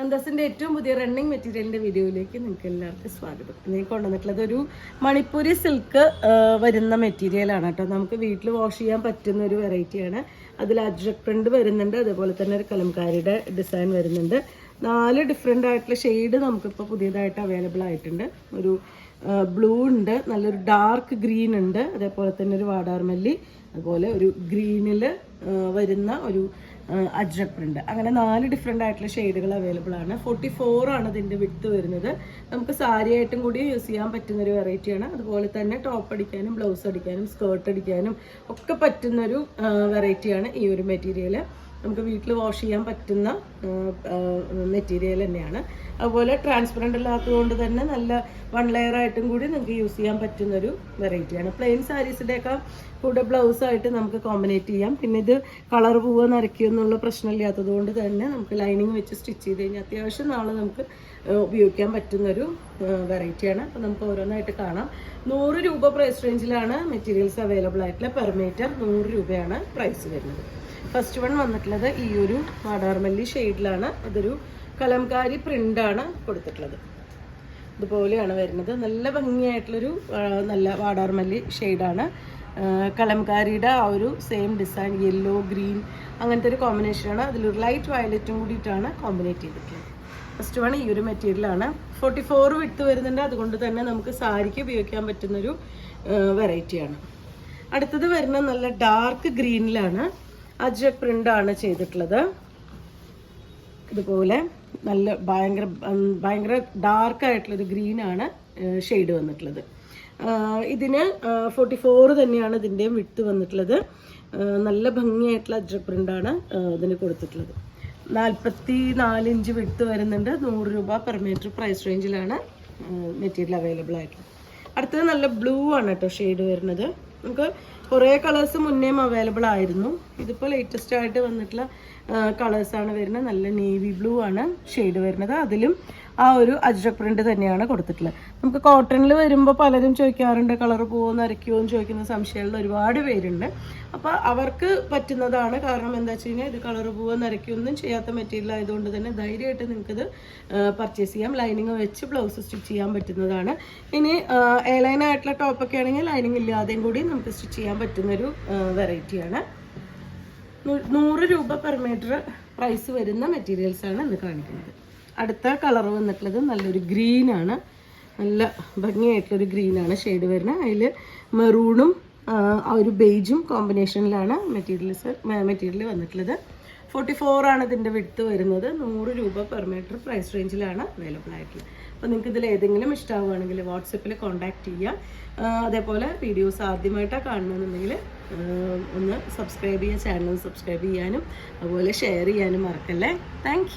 നന്ദസിൻ്റെ ഏറ്റവും പുതിയ റണ്ണിങ് മെറ്റീരിയലിൻ്റെ വീഡിയോയിലേക്ക് നിങ്ങൾക്ക് എല്ലാവർക്കും സ്വാഗതം. നീ കൊണ്ടുവന്നിട്ടുള്ളത് ഒരു മണിപ്പൂരി സിൽക്ക് വരുന്ന മെറ്റീരിയലാണ് കേട്ടോ. നമുക്ക് വീട്ടിൽ വാഷ് ചെയ്യാൻ പറ്റുന്ന ഒരു വെറൈറ്റിയാണ്. അതിൽ അജ്രക് പ്രിന്റ് വരുന്നുണ്ട്, അതേപോലെ തന്നെ ഒരു കലംകാരിയുടെ ഡിസൈൻ വരുന്നുണ്ട്. 4 ഡിഫറെൻ്റ് ആയിട്ടുള്ള ഷെയ്ഡ് നമുക്കിപ്പോൾ പുതിയതായിട്ട് അവൈലബിൾ ആയിട്ടുണ്ട്. ഒരു ബ്ലൂ ഉണ്ട്, നല്ലൊരു ഡാർക്ക് ഗ്രീൻ ഉണ്ട്, അതേപോലെ തന്നെ ഒരു വാടാർമല്ലി, അതുപോലെ ഒരു ഗ്രീനിൽ വരുന്ന ഒരു അജ്രക് പ്രിന്റ്. അങ്ങനെ 4 ഡിഫറെൻ്റ് ആയിട്ടുള്ള ഷെയ്ഡുകൾ അവൈലബിൾ ആണ്. 44 ആണ് ഇതിൻ്റെ വിഡ്ത്ത് വരുന്നത്. നമുക്ക് സാരി ആയിട്ടും കൂടി യൂസ് ചെയ്യാൻ പറ്റുന്ന ഒരു വെറൈറ്റിയാണ്. അതുപോലെ തന്നെ ടോപ്പ് അടിക്കാനും ബ്ലൗസ് അടിക്കാനും സ്കേർട്ട് അടിക്കാനും ഒക്കെ പറ്റുന്നൊരു വെറൈറ്റിയാണ് ഈ ഒരു മെറ്റീരിയൽ. നമുക്ക് വീട്ടിൽ വാഷ് ചെയ്യാൻ പറ്റുന്ന മെറ്റീരിയൽ തന്നെയാണ്. അതുപോലെ ട്രാൻസ്പെറൻ്റ് അല്ലാത്തതുകൊണ്ട് തന്നെ നല്ല 1 ലെയർ ആയിട്ടും കൂടി നിങ്ങൾക്ക് യൂസ് ചെയ്യാൻ പറ്റുന്നൊരു വെറൈറ്റിയാണ്. പ്ലെയിൻ സാരീസിൻ്റെയൊക്കെ കൂടെ ബ്ലൗസായിട്ട് നമുക്ക് കോമ്പിനേറ്റ് ചെയ്യാം. പിന്നെ ഇത് കളർ പോവുക നരയ്ക്കുക എന്നുള്ള പ്രശ്നമില്ലാത്തത് കൊണ്ട് തന്നെ നമുക്ക് ലൈനിങ് വെച്ച് സ്റ്റിച്ച് ചെയ്ത് കഴിഞ്ഞാൽ അത്യാവശ്യം നാളെ നമുക്ക് ഉപയോഗിക്കാൻ പറ്റുന്നൊരു വെറൈറ്റിയാണ്. അപ്പോൾ നമുക്ക് ഓരോന്നായിട്ട് കാണാം. 100 രൂപ പ്രൈസ് റേഞ്ചിലാണ് മെറ്റീരിയൽസ് അവൈലബിൾ ആയിട്ടുള്ള. പെർ മീറ്റർ 100 രൂപയാണ് പ്രൈസ് വരുന്നത്. ഫസ്റ്റ് വൺ വന്നിട്ടുള്ളത് ഈ ഒരു വാടാർമല്ലി ഷെയ്ഡിലാണ്. അതൊരു കലംകാരി പ്രിൻ്റാണ് കൊടുത്തിട്ടുള്ളത്. ഇതുപോലെയാണ് വരുന്നത്. നല്ല ഭംഗിയായിട്ടുള്ളൊരു നല്ല വാടാർമല്ലി ഷെയ്ഡാണ്. കലംകാരിയുടെ ആ ഒരു സെയിം ഡിസൈൻ യെല്ലോ ഗ്രീൻ അങ്ങനത്തെ ഒരു കോമ്പിനേഷനാണ്. അതിലൊരു ലൈറ്റ് വയലറ്റും കൂടിയിട്ടാണ് കോമ്പിനേറ്റ് ചെയ്തിട്ടുള്ളത്. ഫസ്റ്റ് വൺ ഈ ഒരു മെറ്റീരിയലാണ്. 44 വിഡ്ത്ത് വരുന്നുണ്ട്. അതുകൊണ്ട് തന്നെ നമുക്ക് സാരിക്ക് ഉപയോഗിക്കാൻ പറ്റുന്നൊരു വെറൈറ്റിയാണ്. അടുത്തത് വരുന്ന നല്ല ഡാർക്ക് ഗ്രീനിലാണ് അജ്രക് പ്രിൻ്റാണ് ചെയ്തിട്ടുള്ളത്. ഇതുപോലെ നല്ല ഭയങ്കര ഡാർക്കായിട്ടുള്ളൊരു ഗ്രീനാണ് ഷെയ്ഡ് വന്നിട്ടുള്ളത്. ഇതിന് 44 തന്നെയാണ് ഇതിൻ്റെയും വിഡ്ത്ത് വന്നിട്ടുള്ളത്. നല്ല ഭംഗിയായിട്ടുള്ള അജ്രക് പ്രിൻ്റാണ് ഇതിന് കൊടുത്തിട്ടുള്ളത്. 44 ഇഞ്ച് വിഡ്ത്ത് വരുന്നുണ്ട്. 100 രൂപ പെർ മീറ്റർ പ്രൈസ് റേഞ്ചിലാണ് മെറ്റീരിയൽ അവൈലബിൾ ആയിട്ടുള്ളത്. അടുത്തത് നല്ല ബ്ലൂ ആണ് കേട്ടോ ഷെയ്ഡ് വരുന്നത്. നമുക്ക് കുറേ കളേഴ്സ് മുന്നേയും അവൈലബിൾ ആയിരുന്നു. ഇതിപ്പോൾ ലേറ്റസ്റ്റ് ആയിട്ട് വന്നിട്ടുള്ള കളേഴ്സാണ് വരുന്നത്. നല്ല നേവി ബ്ലൂ ആണ് ഷെയ്ഡ് വരുന്നത്. അതിലും ആ ഒരു അജ്രക് പ്രിന്റ് തന്നെയാണ് കൊടുത്തിട്ടുള്ളത്. നമുക്ക് കോട്ടണിൽ വരുമ്പോൾ പലരും ചോദിക്കാറുണ്ട് കളർ പോവോ നരയ്ക്കുമോ എന്ന് ചോദിക്കുന്ന സംശയമുള്ള ഒരുപാട് പേരുണ്ട്. അപ്പോൾ അവർക്ക് പറ്റുന്നതാണ്. കാരണം എന്താ വെച്ച് കഴിഞ്ഞാൽ ഇത് കളർ പോവോ നരയ്ക്കൊന്നും ചെയ്യാത്ത മെറ്റീരിയൽ ആയതുകൊണ്ട് തന്നെ ധൈര്യമായിട്ട് നിങ്ങൾക്കിത് പർച്ചേസ് ചെയ്യാം. ലൈനിങ് വെച്ച് ബ്ലൗസ് സ്റ്റിച്ച് ചെയ്യാൻ പറ്റുന്നതാണ്. ഇനി എയർലൈൻ ആയിട്ടുള്ള ടോപ്പൊക്കെ ആണെങ്കിൽ ലൈനിങ് ഇല്ലാതെയും കൂടി നമുക്ക് സ്റ്റിച്ച് ചെയ്യാൻ പറ്റുന്നൊരു വെറൈറ്റിയാണ്. 100 രൂപ പെർ മീറ്റർ പ്രൈസ് വരുന്ന മെറ്റീരിയൽസാണ് ഇന്ന് കാണിക്കുന്നത്. അടുത്ത കളർ വന്നിട്ടുള്ളത് നല്ലൊരു ഗ്രീനാണ്. നല്ല ഭംഗിയായിട്ടുള്ളൊരു ഗ്രീനാണ് ഷെയ്ഡ് വരുന്നത്. അതിൽ മെറൂണും ആ ഒരു ബേജും കോമ്പിനേഷനിലാണ് മെറ്റീരിയൽ വന്നിട്ടുള്ളത്. 44 ആണ് ഇതിൻ്റെ വിഡ്ത്ത് വരുന്നത്. 100 രൂപ പെർ മീറ്റർ പ്രൈസ് റേഞ്ചിലാണ് അവൈലബിൾ ആയിട്ടുള്ളത്. അപ്പോൾ നിങ്ങൾക്ക് ഇതിൽ ഏതെങ്കിലും ഇഷ്ടമാവുകയാണെങ്കിൽ വാട്സപ്പിൽ കോൺടാക്റ്റ് ചെയ്യുക. അതേപോലെ വീഡിയോസ് ആദ്യമായിട്ടാണ് കാണണമെന്നുണ്ടെങ്കിൽ ഒന്ന് സബ്സ്ക്രൈബ് ചെയ്യുക. ചാനൽ സബ്സ്ക്രൈബ് ചെയ്യാനും അതുപോലെ ഷെയർ ചെയ്യാനും മറക്കല്ലേ. താങ്ക്